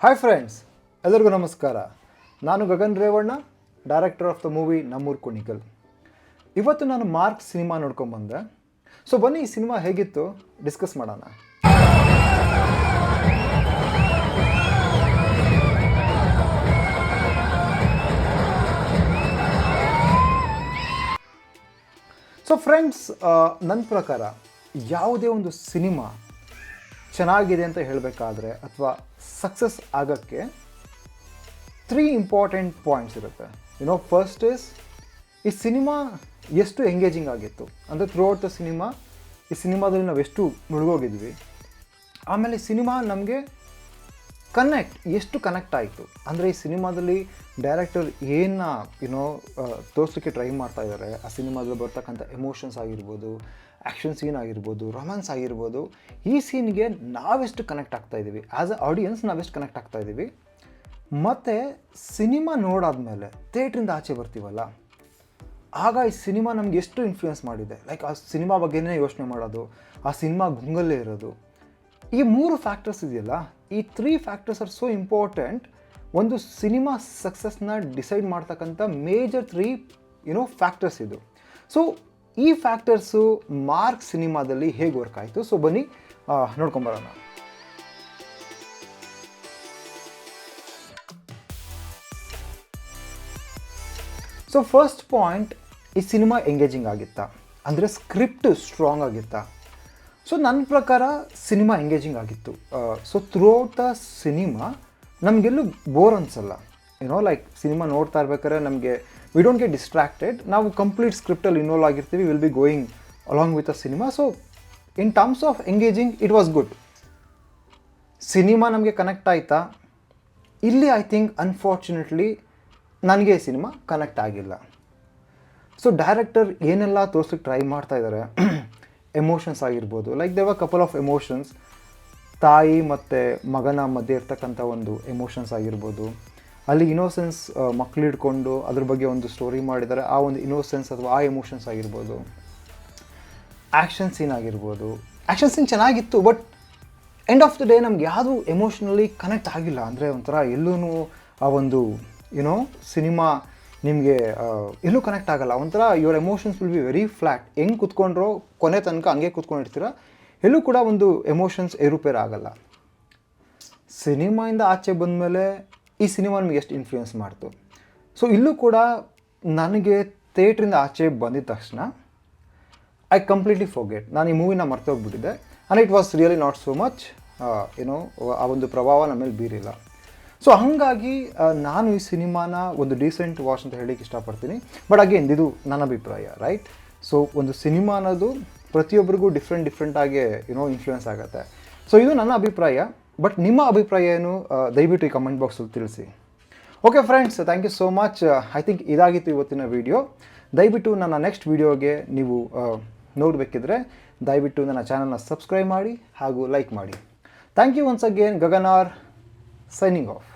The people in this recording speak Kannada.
ಹಾಯ್ ಫ್ರೆಂಡ್ಸ್, ಎಲ್ಲರಿಗೂ ನಮಸ್ಕಾರ. ನಾನು Gagan Revanna, director of the movie ನಮ್ಮೂರು ಕುಣಿಗಲ್. ಇವತ್ತು ನಾನು ಮಾರ್ಕ್ ಸಿನಿಮಾ ನೋಡ್ಕೊಂಬಂದೆ. ಸೊ ಬನ್ನಿ ಈ ಸಿನಿಮಾ ಹೇಗಿತ್ತು ಡಿಸ್ಕಸ್ ಮಾಡೋಣ. ಸೊ ಫ್ರೆಂಡ್ಸ್, ನನ್ನ ಪ್ರಕಾರ ಯಾವುದೇ ಒಂದು ಸಿನಿಮಾ ಚೆನ್ನಾಗಿದೆ ಅಂತ ಹೇಳಬೇಕಾದ್ರೆ ಅಥವಾ ಸಕ್ಸಸ್ ಆಗೋಕ್ಕೆ 3 ಇಂಪಾರ್ಟೆಂಟ್ ಪಾಯಿಂಟ್ಸ್ ಇರುತ್ತೆ. ಫಸ್ಟ್ ಇಸ್ ಈ ಸಿನಿಮಾ ಎಷ್ಟು ಎಂಗೇಜಿಂಗ್ ಆಗಿತ್ತು ಅಂದರೆ ಥ್ರೂ ಔಟ್ ದ ಸಿನಿಮಾ ಈ ಸಿನಿಮಾದಲ್ಲಿ ನಾವು ಎಷ್ಟು ಮುಳುಗೋಗಿದ್ವಿ. ಆಮೇಲೆ ಈ ಸಿನಿಮಾ ನಮಗೆ ಎಷ್ಟು ಕನೆಕ್ಟ್ ಆಯಿತು ಅಂದರೆ ಈ ಸಿನಿಮಾದಲ್ಲಿ ಡೈರೆಕ್ಟರ್ ಏನು ತೋರಿಸಲಿಕ್ಕೆ ಟ್ರೈ ಮಾಡ್ತಾ ಇದ್ದಾರೆ. ಆ ಸಿನಿಮಾದಲ್ಲಿ ಬರ್ತಕ್ಕಂಥ ಎಮೋಷನ್ಸ್ ಆಗಿರ್ಬೋದು, ಆ್ಯಕ್ಷನ್ ಸೀನ್ ಆಗಿರ್ಬೋದು, ರೊಮ್ಯಾನ್ಸ್ ಆಗಿರ್ಬೋದು, ಈ ಸೀನ್ಗೆ ನಾವೆಷ್ಟು ಕನೆಕ್ಟ್ ಆಗ್ತಾಯಿದ್ದೀವಿ, ಆ್ಯಸ್ ಅ ಆಡಿಯನ್ಸ್ ನಾವೆಷ್ಟು ಕನೆಕ್ಟ್ ಆಗ್ತಾಯಿದ್ದೀವಿ. ಮತ್ತು ಸಿನಿಮಾ ನೋಡಾದ್ಮೇಲೆ ಥಿಯೇಟ್ರಿಂದ ಆಚೆ ಬರ್ತೀವಲ್ಲ, ಆಗ ಈ ಸಿನಿಮಾ ನಮ್ಗೆ ಎಷ್ಟು ಇನ್ಫ್ಲೂಯೆನ್ಸ್ ಮಾಡಿದೆ. ಲೈಕ್ ಆ ಸಿನಿಮಾ ಬಗ್ಗೆನೇ ಯೋಚನೆ ಮಾಡೋದು, ಆ ಸಿನಿಮಾ ಗುಂಗಲ್ಲೇ ಇರೋದು. ಈ 3 ಫ್ಯಾಕ್ಟರ್ಸ್ ಇದೆಯಲ್ಲ, ಈ 3 ಫ್ಯಾಕ್ಟರ್ಸ್ ಆರ್ ಸೋ ಇಂಪಾರ್ಟೆಂಟ್. ಒಂದು ಸಿನಿಮಾ ಸಕ್ಸಸ್ನ ಡಿಸೈಡ್ ಮಾಡ್ತಕ್ಕಂಥ ಮೇಜರ್ 3 ಫ್ಯಾಕ್ಟರ್ಸ್ ಇದು. ಸೊ ಈ ಫ್ಯಾಕ್ಟರ್ಸು ಮಾರ್ಕ್ ಸಿನಿಮಾದಲ್ಲಿ ಹೇಗೆ ವರ್ಕ್ ಆಯಿತು, ಸೊ ಬನ್ನಿ ನೋಡ್ಕೊಂಬರೋಣ. ಸೊ ಫಸ್ಟ್ ಪಾಯಿಂಟ್, ಈ ಸಿನಿಮಾ ಎಂಗೇಜಿಂಗ್ ಆಗಿತ್ತಾ ಅಂದರೆ ಸ್ಕ್ರಿಪ್ಟ್ ಸ್ಟ್ರಾಂಗ್ ಆಗಿತ್ತಾ? ಸೊ ನನ್ನ ಪ್ರಕಾರ ಸಿನಿಮಾ ಎಂಗೇಜಿಂಗ್ ಆಗಿತ್ತು. So throughout the cinema ನಮಗೆಲ್ಲೂ ಬೋರ್ ಅನಿಸಲ್ಲ. ಲೈಕ್ ಸಿನಿಮಾ ನೋಡ್ತಾ ಇರ್ಬೇಕಾದ್ರೆ ನಮಗೆ ವಿ ಡೋಂಟ್ ಗೆಟ್ ಡಿಸ್ಟ್ರಾಕ್ಟೆಡ್. ನಾವು ಕಂಪ್ಲೀಟ್ ಸ್ಕ್ರಿಪ್ಟಲ್ಲಿ ಇನ್ವಾಲ್ವ್ ಆಗಿರ್ತೀವಿ, will be going along with a cinema. So in terms of engaging it was good. Cinema ನಮಗೆ ಕನೆಕ್ಟ್ ಆಯಿತಾ? ಇಲ್ಲಿ ಐ ಥಿಂಕ್ ಅನ್ಫಾರ್ಚುನೇಟ್ಲಿ ನನಗೆ ಈ ಸಿನಿಮಾ ಕನೆಕ್ಟ್ ಆಗಿಲ್ಲ. ಸೊ ಡೈರೆಕ್ಟರ್ ಏನೆಲ್ಲ ತೋರ್ಸಕ್ಕೆ ಟ್ರೈ ಮಾಡ್ತಾ ಇದ್ದಾರೆ, ಎಮೋಷನ್ಸ್ ಆಗಿರ್ಬೋದು, ಲೈಕ್ ದೇವ್ ಕಪಲ್ ಆಫ್ ಎಮೋಷನ್ಸ್, ತಾಯಿ ಮತ್ತು ಮಗನ ಮಧ್ಯೆ ಇರ್ತಕ್ಕಂಥ ಒಂದು ಎಮೋಷನ್ಸ್ ಆಗಿರ್ಬೋದು, ಅಲ್ಲಿ ಇನೋಸೆನ್ಸ್ ಮಕ್ಕಳು ಹಿಡ್ಕೊಂಡು ಅದ್ರ ಬಗ್ಗೆ ಒಂದು ಸ್ಟೋರಿ ಮಾಡಿದ್ದಾರೆ, ಆ ಒಂದು ಇನೋಸೆನ್ಸ್ ಅಥವಾ ಆ ಎಮೋಷನ್ಸ್ ಆಗಿರ್ಬೋದು. ಆ್ಯಕ್ಷನ್ ಸೀನ್ ಆಗಿರ್ಬೋದು, ಆ್ಯಕ್ಷನ್ ಸೀನ್ ಚೆನ್ನಾಗಿತ್ತು, but end of the day ನಮ್ಗೆ ಯಾವುದು ಎಮೋಷ್ನಲಿ ಕನೆಕ್ಟ್ ಆಗಿಲ್ಲ. ಅಂದರೆ ಒಂಥರ ಎಲ್ಲೂ ಆ ಒಂದು ಸಿನಿಮಾ ನಿಮಗೆ ಎಲ್ಲೂ ಕನೆಕ್ಟ್ ಆಗೋಲ್ಲ. ಒಂಥರ your emotions will be very flat. ಹೆಂಗೆ ಕೂತ್ಕೊಂಡ್ರೋ ಕೊನೆ ತನಕ ಹಂಗೆ ಕೂತ್ಕೊಂಡಿರ್ತೀರ, ಎಲ್ಲೂ ಕೂಡ ಒಂದು ಎಮೋಷನ್ಸ್ ಏರುಪೇರು ಆಗಲ್ಲ. ಸಿನಿಮಾಯಿಂದ ಆಚೆ ಬಂದಮೇಲೆ ಈ ಸಿನಿಮಾ ನಮಗೆ ಎಷ್ಟು ಇನ್ಫ್ಲೂಯೆನ್ಸ್ ಮಾಡ್ತು. ಸೊ ಇಲ್ಲೂ ಕೂಡ ನನಗೆ ಥಿಯೇಟ್ರಿಂದ ಆಚೆ ಬಂದಿದ ತಕ್ಷಣ ಐ ಕಂಪ್ಲೀಟ್ಲಿ ಫೋರ್ಗೆಟ್, ನಾನು ಈ ಮೂವಿನ ಮರ್ತೋಗ್ಬಿಟ್ಟಿದ್ದೆ. And it was really not so much ಆ ಒಂದು ಪ್ರಭಾವ ನಮ್ಮ ಮೇಲೆ ಬೀರಿಲ್ಲ. ಸೊ ಹಾಗಾಗಿ ನಾನು ಈ ಸಿನಿಮಾನ ಒಂದು ಡೀಸೆಂಟ್ ವಾಚ್ ಅಂತ ಹೇಳಲಿಕ್ಕೆ ಇಷ್ಟಪಡ್ತೀನಿ. ಬಟ್ ಅಗೇನ್ ಇದು ನನ್ನ ಅಭಿಪ್ರಾಯ, ರೈಟ್? ಸೊ ಒಂದು ಸಿನಿಮಾ ಅನ್ನೋದು ಪ್ರತಿಯೊಬ್ಬರಿಗೂ ಡಿಫ್ರೆಂಟಾಗಿ ಇನ್ಫ್ಲೂಯೆನ್ಸ್ ಆಗುತ್ತೆ. ಸೊ ಇದು ನನ್ನ ಅಭಿಪ್ರಾಯ. ಬಟ್ ನಿಮ್ಮ ಅಭಿಪ್ರಾಯ ಏನು ದಯವಿಟ್ಟು ಈ ಕಮೆಂಟ್ ಬಾಕ್ಸಲ್ಲಿ ತಿಳಿಸಿ. Okay friends, thank you so much. I think ಇದಾಗಿತ್ತು ಇವತ್ತಿನ ವಿಡಿಯೋ. ದಯವಿಟ್ಟು ನನ್ನ ನೆಕ್ಸ್ಟ್ ವಿಡಿಯೋಗೆ ನೀವು ನೋಡಬೇಕಿದ್ರೆ ದಯವಿಟ್ಟು ನನ್ನ ಚಾನಲ್ನ ಸಬ್ಸ್ಕ್ರೈಬ್ ಮಾಡಿ ಹಾಗೂ ಲೈಕ್ ಮಾಡಿ. Thank you once again. Gagan R signing of.